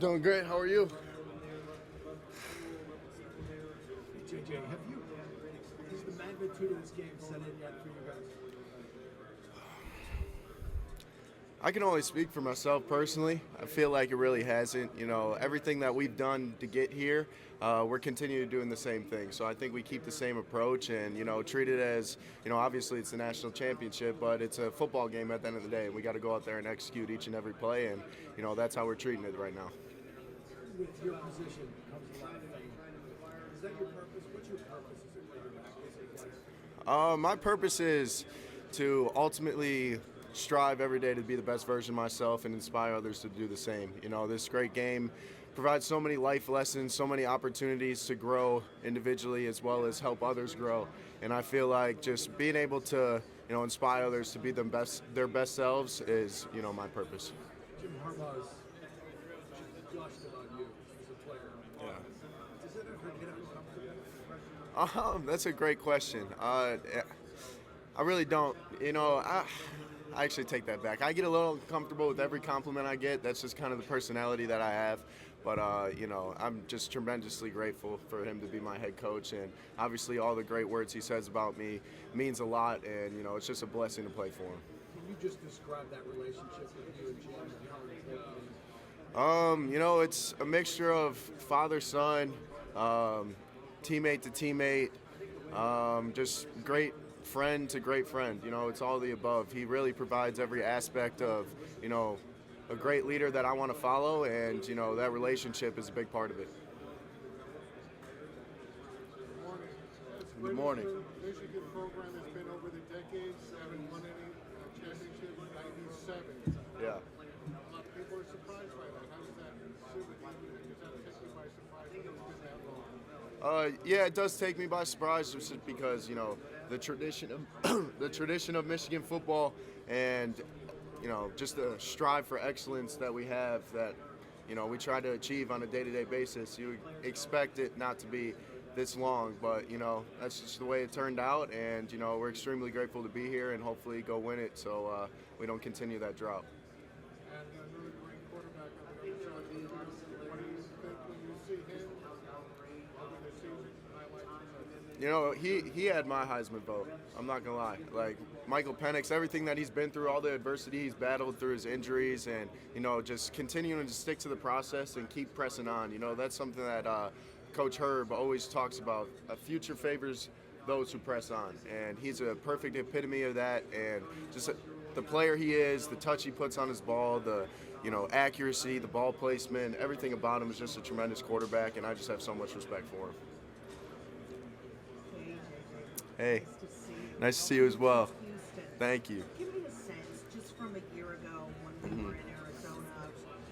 Doing great. How are you? JJ, has the magnitude of this game set in yet for you guys? I can only speak for myself personally. I feel like it really hasn't. Everything that we've done to get here, we're continuing doing the same thing. So I think we keep the same approach and, treat it as, obviously it's the national championship, but it's a football game at the end of the day. And we got to go out there and execute each and every play. And, that's how we're treating it right now. With your position comes a lot of fame. Is that your purpose? What's your purpose as a quarterback, as a player? My purpose is to ultimately strive every day to be the best version of myself and inspire others to do the same. This great game provides so many life lessons, so many opportunities to grow individually as well as help others grow. And I feel like just being able to, inspire others to be their best selves is, my purpose. Jim Harbaugh's gushed about you as a player. Yeah. Does it ever get uncomfortable? That's a great question. I really don't. I actually take that back. I get a little uncomfortable with every compliment I get. That's just kind of the personality that I have. But, I'm just tremendously grateful for him to be my head coach. And obviously all the great words he says about me means a lot. And, it's just a blessing to play for him. Can you just describe that relationship with you and Jim and how important it is? It's a mixture of father-son, teammate to teammate, just great friend to great friend. It's all the above. He really provides every aspect of, a great leader that I want to follow, and, that relationship is a big part of it. Good morning. The Michigan program has been over the decades, haven't won any championship in 97. Yeah. A lot of people are surprised by that. How does that sit with you? Does that take you by surprise when it's been that long? Yeah, it does take me by surprise just because, the tradition of Michigan football and, just the strive for excellence that we have that, we try to achieve on a day-to-day basis. You expect it not to be this long, but, that's just the way it turned out. And, we're extremely grateful to be here and hopefully go win it so we don't continue that drought. And another great quarterback on the other side. What do you think when you see him over the season? He had my Heisman vote. I'm not gonna lie. Like Michael Penix, everything that he's been through, all the adversity he's battled through his injuries, and just continuing to stick to the process and keep pressing on. That's something that Coach Herb always talks about. A future favors those who press on, and he's a perfect epitome of that. And just the player he is, the touch he puts on his ball, the accuracy, the ball placement, everything about him is just a tremendous quarterback, and I just have so much respect for him. Hey, nice to see you as well. Thank you. Give me a sense, just from a year ago when we were in Arizona,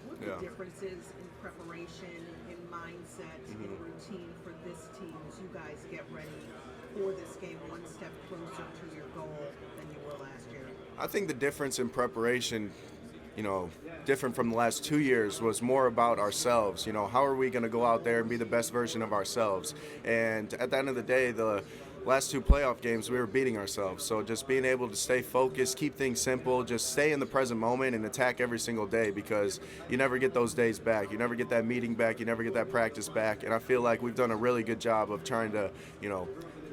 what the differences in preparation, in mindset, in routine for this team as you guys get ready for this game one step closer to your goal than you were last year? I think the difference in preparation, different from the last 2 years, was more about ourselves. How are we going to go out there and be the best version of ourselves? And at the end of the day, the last 2 playoff games, we were beating ourselves. So just being able to stay focused, keep things simple, just stay in the present moment and attack every single day, because you never get those days back. You never get that meeting back. You never get that practice back. And I feel like we've done a really good job of trying to,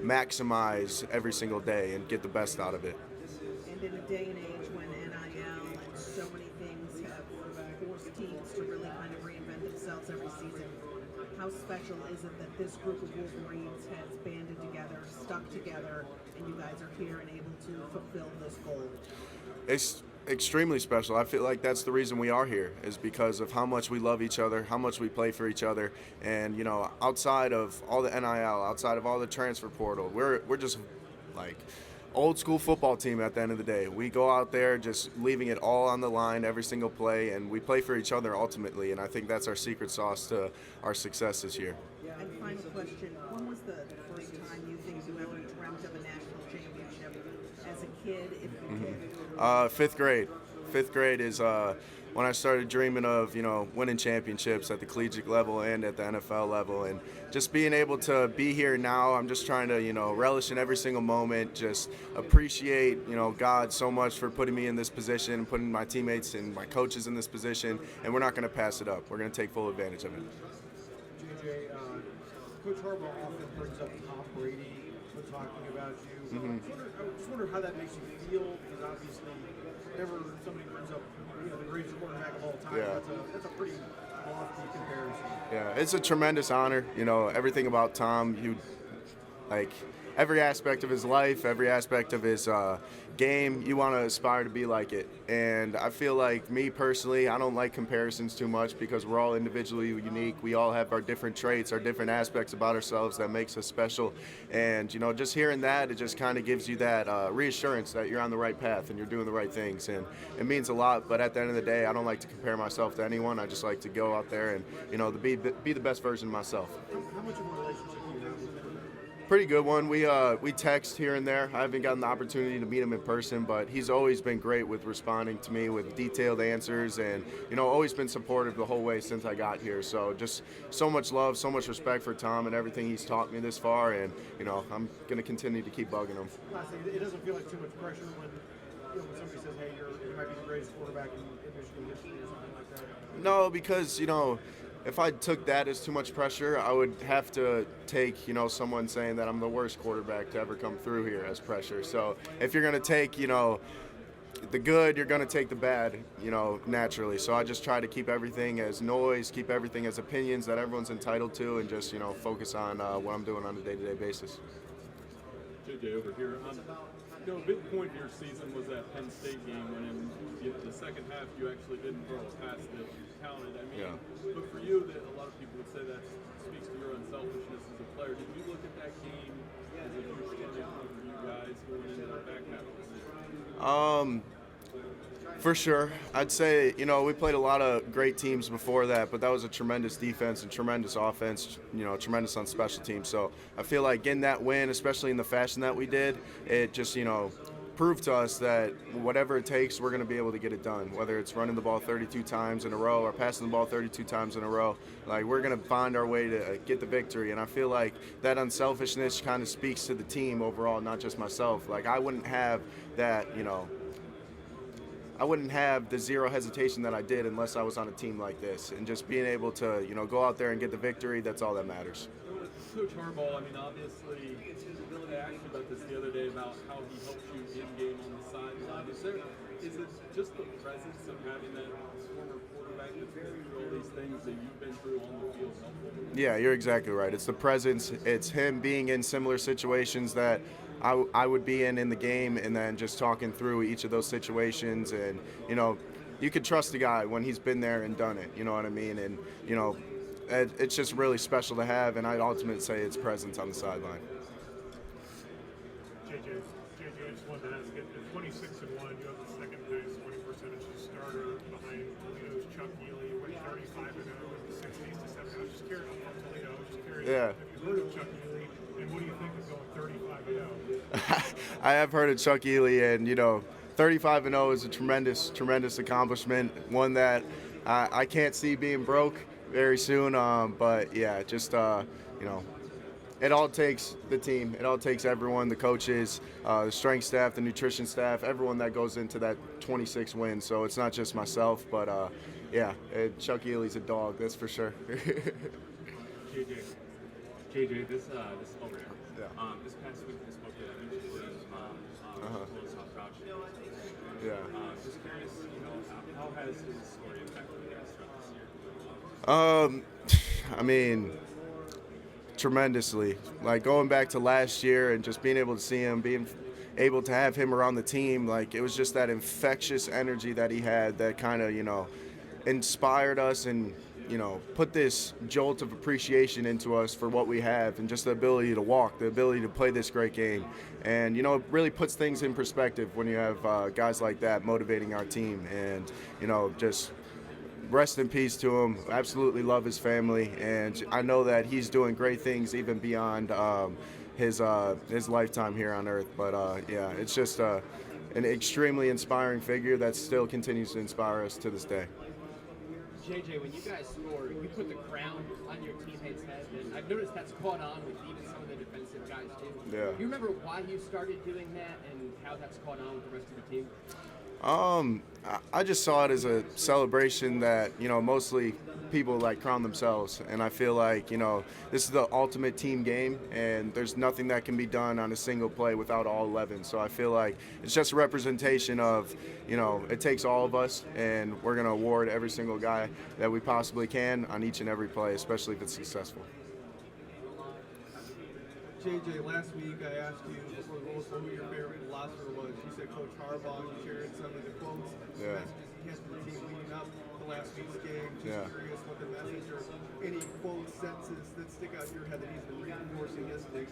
maximize every single day and get the best out of it. And in a day and age when NIL and so many things have forced teams to really kind of reinvent themselves every season, how special is it that this group of Wolverines has banded together, stuck together, and you guys are here and able to fulfill this goal? It's extremely special. I feel like that's the reason we are here, is because of how much we love each other, how much we play for each other, and outside of all the NIL, outside of all the transfer portal, we're just like old school football team at the end of the day. We go out there just leaving it all on the line every single play, and we play for each other ultimately, and I think that's our secret sauce to our success this year. And final question, when was the first time you think you ever dreamt of a national championship as a kid, if you did? 5th grade. 5th grade is when when I started dreaming of, winning championships at the collegiate level and at the NFL level. And just being able to be here now, I'm just trying to, relish in every single moment, just appreciate, God so much for putting me in this position, putting my teammates and my coaches in this position, and we're not going to pass it up. We're going to take full advantage of it. JJ, Coach Harbaugh often brings up Tom Brady when talking about you. I just wonder how that makes you feel, because obviously, whenever somebody brings up the greatest quarterback of all time, Yeah. that's a pretty lofty comparison. Yeah, it's a tremendous honor. Everything about Tom, every aspect of his life, every aspect of his game, you want to aspire to be like it. And I feel like, me personally, I don't like comparisons too much because we're all individually unique. We all have our different traits, our different aspects about ourselves that makes us special. And, just hearing that, it just kind of gives you that reassurance that you're on the right path and you're doing the right things. And it means a lot. But at the end of the day, I don't like to compare myself to anyone. I just like to go out there and, be the best version of myself. How much of a relationship do you have with him? Pretty good one. We text here and there. I haven't gotten the opportunity to meet him in person, but he's always been great with responding to me with detailed answers, and always been supportive the whole way since I got here. So just so much love, so much respect for Tom and everything he's taught me this far, and I'm gonna continue to keep bugging him. Lastly, it doesn't feel like too much pressure when somebody says, "Hey, you might be the greatest quarterback in Michigan history" or something like that. No, because if I took that as too much pressure, I would have to take, someone saying that I'm the worst quarterback to ever come through here as pressure. So if you're going to take, the good, you're going to take the bad, naturally. So I just try to keep everything as noise, keep everything as opinions that everyone's entitled to, and just, focus on what I'm doing on a day-to-day basis. JJ over here. A big point of your season was that Penn State game when in the second half you actually didn't throw a pass that counted. But for you, that a lot of people would say that speaks to your unselfishness as a player. Did you look at that game as a huge turning point for you guys going into the back half of the season? For sure. I'd say, we played a lot of great teams before that, but that was a tremendous defense and tremendous offense, tremendous on special teams. So I feel like getting that win, especially in the fashion that we did, it just, proved to us that whatever it takes, we're going to be able to get it done. Whether it's running the ball 32 times in a row or passing the ball 32 times in a row, we're going to find our way to get the victory. And I feel like that unselfishness kind of speaks to the team overall, not just myself. I wouldn't have that, I wouldn't have the zero hesitation that I did unless I was on a team like this. And just being able to, go out there and get the victory, that's all that matters. Coach Harbaugh, obviously, I asked you about this the other day about how he helps you in-game on the sideline. Is it just the presence of having that former quarterback that's been through all these things that you've been through on the field helpful? Yeah, you're exactly right. It's the presence. It's him being in similar situations that I would be in the game, and then just talking through each of those situations. And, you could trust the guy when he's been there and done it. You know what I mean? And, it's just really special to have, and I'd ultimately say it's presence on the sideline. JJ, I just wanted to ask, at 26-1, you have the second highest winning percentage as starter behind Toledo's Chuck Yealy, went 35-0 in the 60s to 70. I was just curious, I'm from Toledo, I was just curious, Yeah. have you heard of Chuck Yealy, and what do you think of going 35-0? I have heard of Chuck Yealy, and 35-0 is a tremendous accomplishment. One that I can't see being broke very soon. But yeah, just it all takes the team. It all takes everyone, the coaches, the strength staff, the nutrition staff, everyone that goes into that 26 win. So it's not just myself, but Chuck Yealy's a dog, that's for sure. JJ, this over here. Yeah. This past week, we spoke to Unselfish. Told us how proud she was. Yeah. Just curious, how has his story impacted you guys throughout this year? Tremendously. Going back to last year and just being able to see him, being able to have him around the team, it was just that infectious energy that he had that kind of, inspired us and, put this jolt of appreciation into us for what we have and just the ability to walk, the ability to play this great game. And, it really puts things in perspective when you have guys like that motivating our team. And, just rest in peace to him. Absolutely love his family. And I know that he's doing great things even beyond his lifetime here on Earth. But, it's just an extremely inspiring figure that still continues to inspire us to this day. JJ, when you guys score, you put the crown on your teammate's head, and I've noticed that's caught on with even some of the defensive guys too. Yeah. You remember why you started doing that and how that's caught on with the rest of the team? I just saw it as a celebration that, mostly people like crown themselves. And I feel like, this is the ultimate team game, and there's nothing that can be done on a single play without all 11. So I feel like it's just a representation of, it takes all of us, and we're going to award every single guy that we possibly can on each and every play, especially if it's successful. JJ, last week I asked you before the goals who your favorite philosopher was. You said Coach Harbaugh. You shared some of the quotes, messages he has for the team leading up to last week's game. Just curious what the message or any quotes, sentences that stick out in your head that he's been reinforcing his week.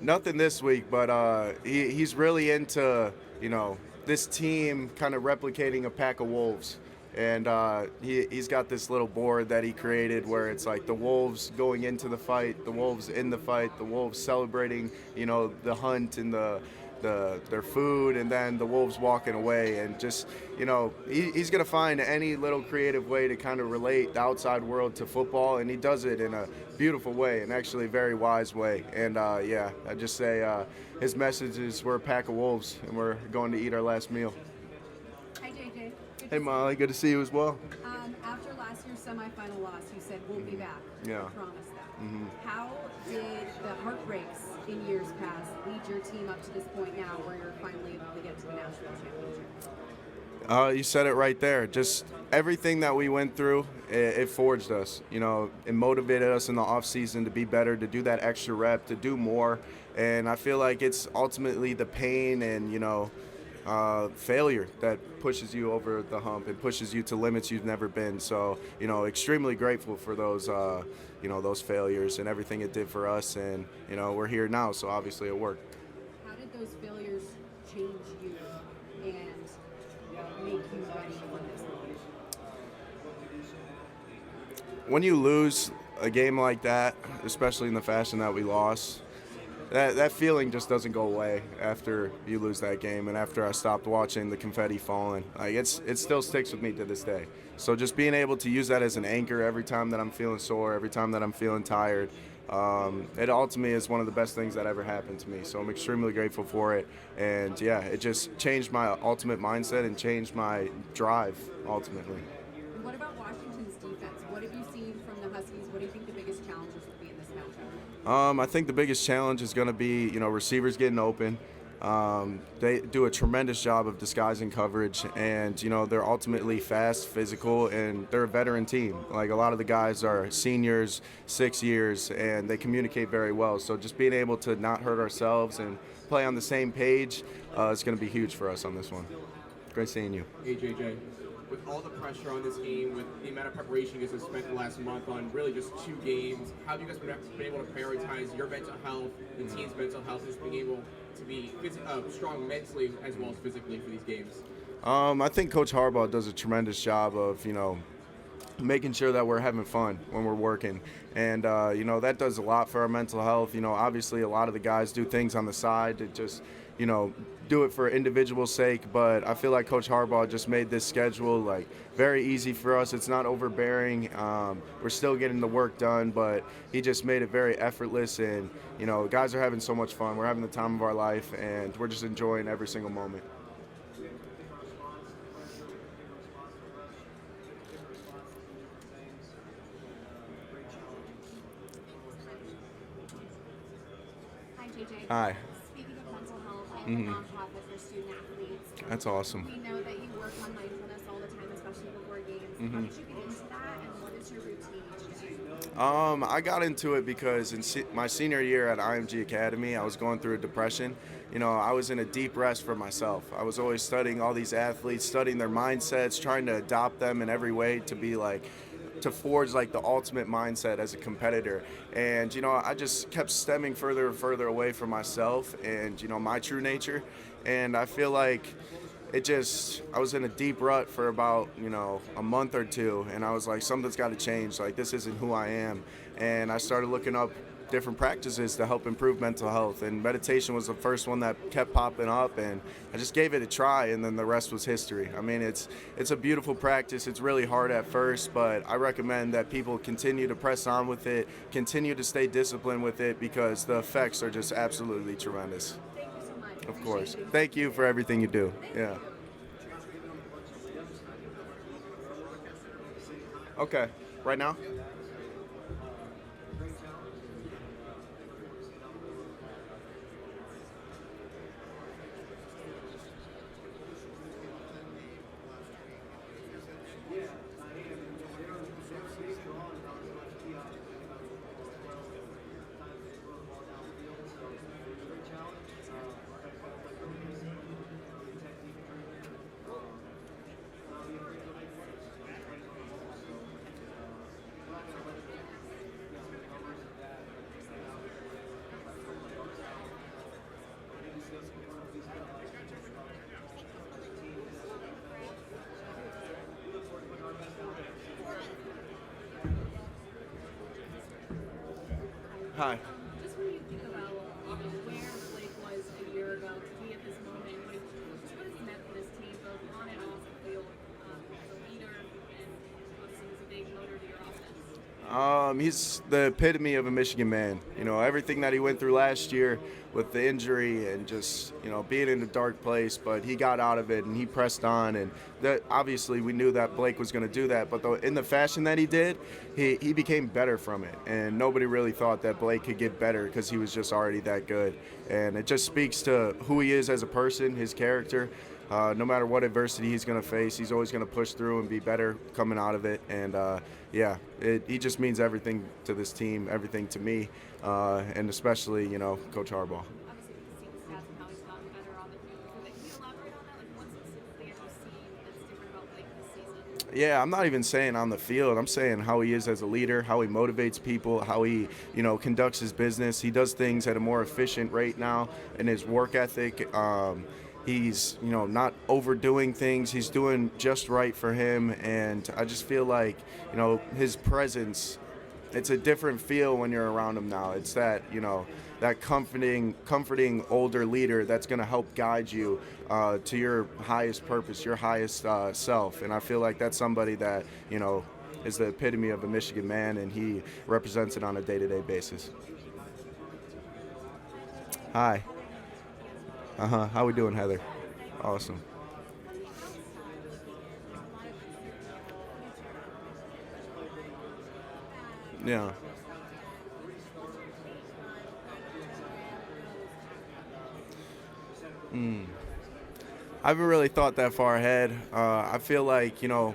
Nothing this week, but he's really into, this team kind of replicating a pack of wolves. And he's got this little board that he created where it's like the wolves going into the fight, the wolves in the fight, the wolves celebrating, the hunt and their food, and then the wolves walking away. And just, he's going to find any little creative way to kind of relate the outside world to football, and he does it in a beautiful way and actually a very wise way. And, I just say his message is we're a pack of wolves, and we're going to eat our last meal. Hi, JJ. Hey, Molly. Good to see you as well. After last year's semifinal loss, you said we'll be back. Yeah. I promise that. How did the heartbreaks in years past lead your team up to this point now where you're finally able to get to the national championship? You said it right there. Just everything that we went through, it forged us. It motivated us in the offseason to be better, to do that extra rep, to do more. And I feel like it's ultimately the pain and, failure that pushes you over the hump and pushes you to limits you've never been. So, extremely grateful for those, those failures and everything it did for us. And, we're here now, so obviously it worked. How did those failures change you and make you ready for this moment? When you lose a game like that, especially in the fashion that we lost, that feeling just doesn't go away after you lose that game and after I stopped watching the confetti falling. Like it still sticks with me to this day. So just being able to use that as an anchor every time that I'm feeling sore, every time that I'm feeling tired, it ultimately is one of the best things that ever happened to me. So I'm extremely grateful for it. And yeah, it just changed my ultimate mindset and changed my drive ultimately. And what about Washington's defense? What have you seen from the Huskies? What do you think the biggest challenges will be in this matchup? I think the biggest challenge is going to be, receivers getting open. They do a tremendous job of disguising coverage, and, they're ultimately fast, physical, and they're a veteran team. Like, a lot of the guys are seniors, 6 years, and they communicate very well. So just being able to not hurt ourselves and play on the same page is going to be huge for us on this one. Great seeing you. Hey, JJ. With all the pressure on this game, with the amount of preparation you guys have spent the last month on really just 2 games, how have you guys been able to prioritize your mental health, the team's mental health, just being able to be strong mentally as well as physically for these games? I think Coach Harbaugh does a tremendous job of, making sure that we're having fun when we're working. And, that does a lot for our mental health. Obviously a lot of the guys do things on the side to just, do it for individual sake, but I feel like Coach Harbaugh just made this schedule very easy for us. It's not overbearing. We're still getting the work done, but he just made it very effortless, and guys are having so much fun. We're having the time of our life, and we're just enjoying every single moment. Hi, JJ. Hi. Speaking of mental health, I have a nonprofit for student athletes. That's awesome. We know that you work on mindfulness all the time, especially before games. How did you get into that, and what is your routine each day? I got into it because in my senior year at IMG Academy, I was going through a depression. I was in a deep rest for myself. I was always studying all these athletes, studying their mindsets, trying to adopt them in every way to be to forge the ultimate mindset as a competitor. And I just kept stemming further and further away from myself and my true nature. And I feel like I was in a deep rut for about a month or two, and I was like, something's got to change. This isn't who I am. And I started looking up different practices to help improve mental health. And meditation was the first one that kept popping up, and I just gave it a try, and then the rest was history. I mean, it's a beautiful practice. It's really hard at first, but I recommend that people continue to press on with it, continue to stay disciplined with it, because the effects are just absolutely tremendous. Thank you so much. Of course. Thank you for everything you do. Yeah. Okay. Right now? Hi. Just when you think about where Blake was a year ago to be at this moment, what has he meant for this team, both on and off the field, as a leader and obviously he's a big motor to your offense? He's the epitome of a Michigan man. You know, everything that he went through last year with the injury and just, you know, being in a dark place, but he got out of it and he pressed on, and that obviously we knew that Blake was going to do that, but in the fashion that he did, he became better from it, and nobody really thought that Blake could get better because he was just already that good. And it just speaks to who he is as a person, his character. No matter what adversity he's going to face, he's always going to push through and be better coming out of it. And he just means everything to this team, everything to me, and especially, you know, Coach Harbaugh. Obviously, we can see the stats and how he's gotten better on the field. Can you elaborate on that? Like, what specifically have you seen that's different about Blake this season? Yeah, I'm not even saying on the field. I'm saying how he is as a leader, how he motivates people, how he, you know, conducts his business. He does things at a more efficient rate now in his work ethic. He's, you know, not overdoing things. He's doing just right for him, and I just feel like, you know, his presence, it's a different feel when you're around him now. It's that, you know, that comforting older leader that's going to help guide you to your highest purpose, your highest self. And I feel like that's somebody that, you know, is the epitome of a Michigan man, and he represents it on a day-to-day basis. Hi. How we doing, Heather? Awesome. Yeah. I haven't really thought that far ahead. I feel like, you know,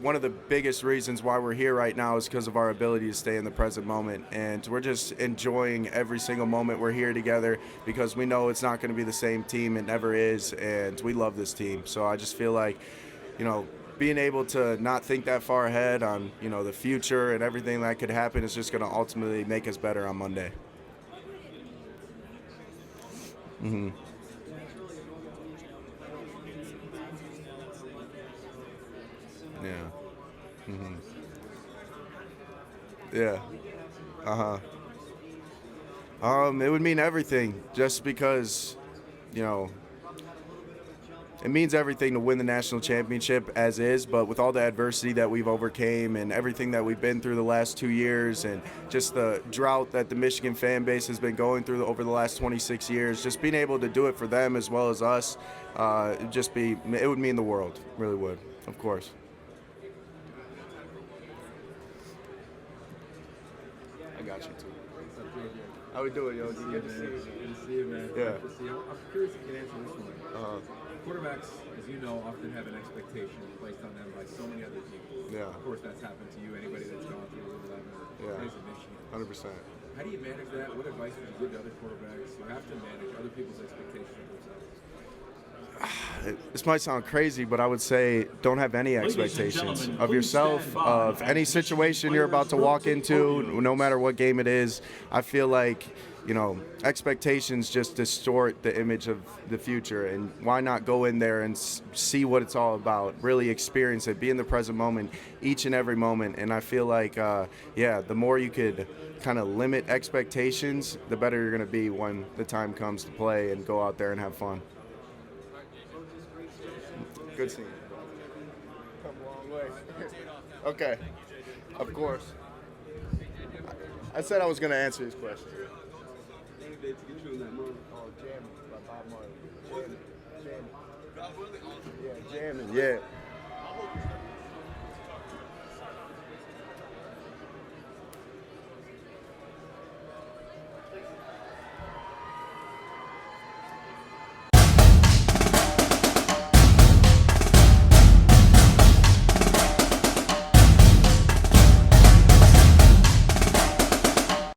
one of the biggest reasons why we're here right now is because of our ability to stay in the present moment. And we're just enjoying every single moment we're here together, because we know it's not going to be the same team. It never is. And we love this team. So I just feel like, you know, being able to not think that far ahead on, you know, the future and everything that could happen is just going to ultimately make us better on Monday. Mm-hmm. Yeah. Mm-hmm. Yeah. It would mean everything, just because, you know, it means everything to win the national championship as is, but with all the adversity that we've overcame and everything that we've been through the last 2 years, and just the drought that the Michigan fan base has been going through over the last 26 years, just being able to do it for them as well as us, it would mean the world, really would, of course. I got you too. How we doing, yo? Good to see you. Good to see you, man. Yeah. Good to see you. I'm curious if you can answer this one. Quarterbacks, as you know, often have an expectation placed on them by so many other people. Yeah. Of course, that's happened to you. Anybody that's gone through Louisville or plays in Michigan. 100%. How do you manage that? What advice would you give to other quarterbacks who have to manage other people's expectations of themselves? This might sound crazy, but I would say don't have any expectations of yourself, of any situation you're about to walk into, no matter what game it is. I feel like, expectations just distort the image of the future, and why not go in there and see what it's all about, really experience it, be in the present moment each and every moment. And I feel like, the more you could kind of limit expectations, the better you're going to be when the time comes to play and go out there and have fun. Good seeing you. Come a long way. Okay, of course. I said I was going to answer his question. Oh, jamming by Bob Marley. Jamming. Yeah, jamming. Yeah.